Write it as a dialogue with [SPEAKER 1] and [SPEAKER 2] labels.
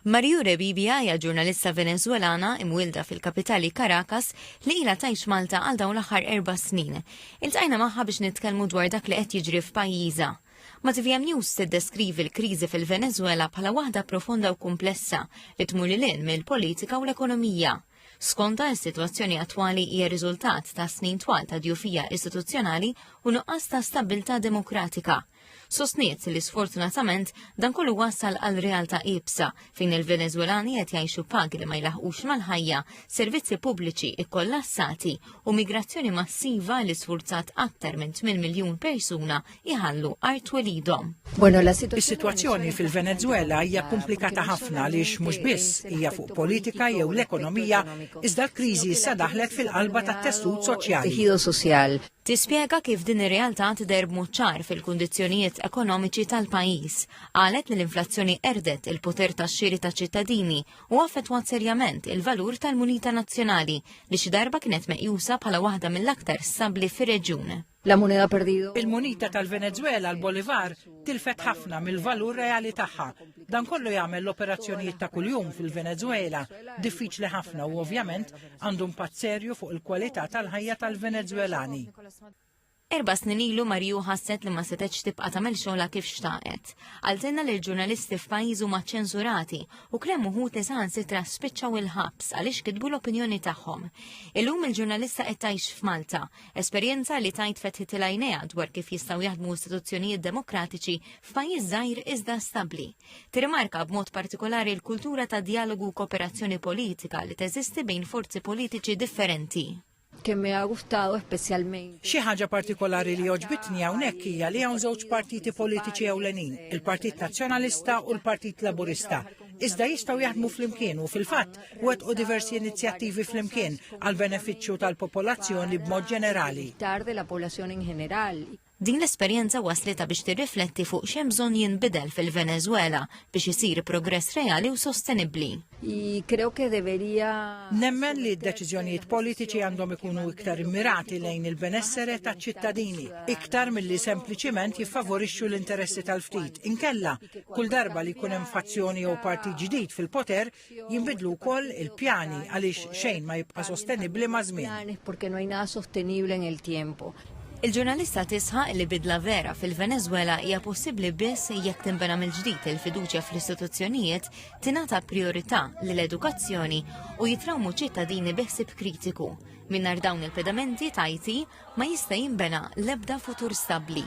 [SPEAKER 1] Mariu Rebibia hija ġurnalista Venezwelana imwilda fil-kapitali Caracas li ilha tgħix Malta għal dawn l-aħħar 4 snin. Iltqajna magħha biex nitkellmu dwar dak li qed jiġri f'pajjiżha. TVM News tiddeskrivi l-kriżi fil-Venezuela bħala waħda profonda u komplessa li tmur lil hinn mill-politika u l-ekonomija. Skonta s-sitwazzjoni attwali hija riżultat ta' snin twal ta' djufija istituzzjonali u nuqqas ta' stabilità demokratika. Sostniet li sfortunatament dan kollu wassal għal realtà ibsa fejn il-Venezwelani qed jgħixu pagi li ma jlaħqux mal-ħajja, servizzi pubbliċi ikkollassati u migrazzjoni massiva li sfurzat aktar minn 8 miljun persuna jħallu art welidhom.
[SPEAKER 2] Is-sitwazzjoni fil-Venezuela hija komplikata ħafna għaliex mhux biss hija fuq politika jew l-ekonomija iżda l-kriżi issa daħlet fil-qalba tat-tessut soċjali.
[SPEAKER 1] Tispjega kif din ir-realtà tidher b'mod ċar fil-kundizzjonijiet ekonomiċi tal-pajjiż. Qalet li l-inflazzjoni erdet il-poter tax-xiri taċ-ċittadini u affettwat serjament il-valur tal-munita nazzjonali li xi darba kienet meqjusa bħala waħda mill-aktar stabbli fir-reġjun.
[SPEAKER 2] Il-munita tal-Venezuela l-Bolivar tilfet ħafna mill-valur reali tagħha. Dan kollu jagħmel l-operazzjonijiet ta' kuljum fil-Venezuela diffiċli ħafna u ovvjament għandu impatt serju fuq il-kwalità tal-ħajja tal-Venezwelani.
[SPEAKER 1] 4 snin ilu Mariu ħasset li ma setgħetx tibqa' tagħmel xogħla kif xtaqet. Għaltilna li l-ġurnalisti f'pajjiżu ma ċenżurati u kemm uħud li saħansitra spiċċaw il-ħabs għaliex kitbu l-opinjoni tagħhom. Illum il-ġurnalista qed tgħix f'Malta, esperjenza li tajt fetħit il-għajnejha dwar kif jistgħu jaħdmu istituzzjonijiet demokratiċi f'pajjiż żgħir iżda stabbli. Tirrimarka b'mod partikolari l-kultura ta' dialogu u kooperazzjoni politika li teżisti bejn forzi politiċi differenti.
[SPEAKER 2] Xi ħaġa partikolari li oġbitni hawnhekk hija li hawn żewġ partiti politiċi ewlenin, il-Partit Nazzjonalista u l-Partit Laburista. Iżda jistgħu jaħdmu flimkien u fil-fatt wettqu diversi inizjattivi flimkien għal benefiċċju tal-popolazzjoni b'mod ġenerali.
[SPEAKER 1] Din l-esperjenza waslita biex tirrifletti fuq x'hemm bżonn jinbidel fil-Venezuela biex isir progress reali u sostenibbli.
[SPEAKER 2] Nemmen li d-deċiżjonijiet politiċi għandhom ikunu iktar immirati lejn il-benessere taċ-ċittadini, iktar milli sempliċiment jiffavorixxu l-interessi tal-ftit. Inkella, kull darba li jkun hemm fazzjoni jew partit ġdid fil-poter, jinbidlu wkoll il-pjani għaliex xejn ma jibqa' sostenibbli ma' żmien.
[SPEAKER 1] Il-ġurnalista tisħaq li bidla vera fil-Venezuela hija possibbli biss jekk tinbena mill-ġdid il-fiduċja fl-istituzzjonijiet, tingħata priorità lill-edukazzjoni u jitrawmu ċittadini beħsib kritiku. Mingħajr dawn il-pedamenti tajti ma jista' jinbena l-ebda futur stabbli.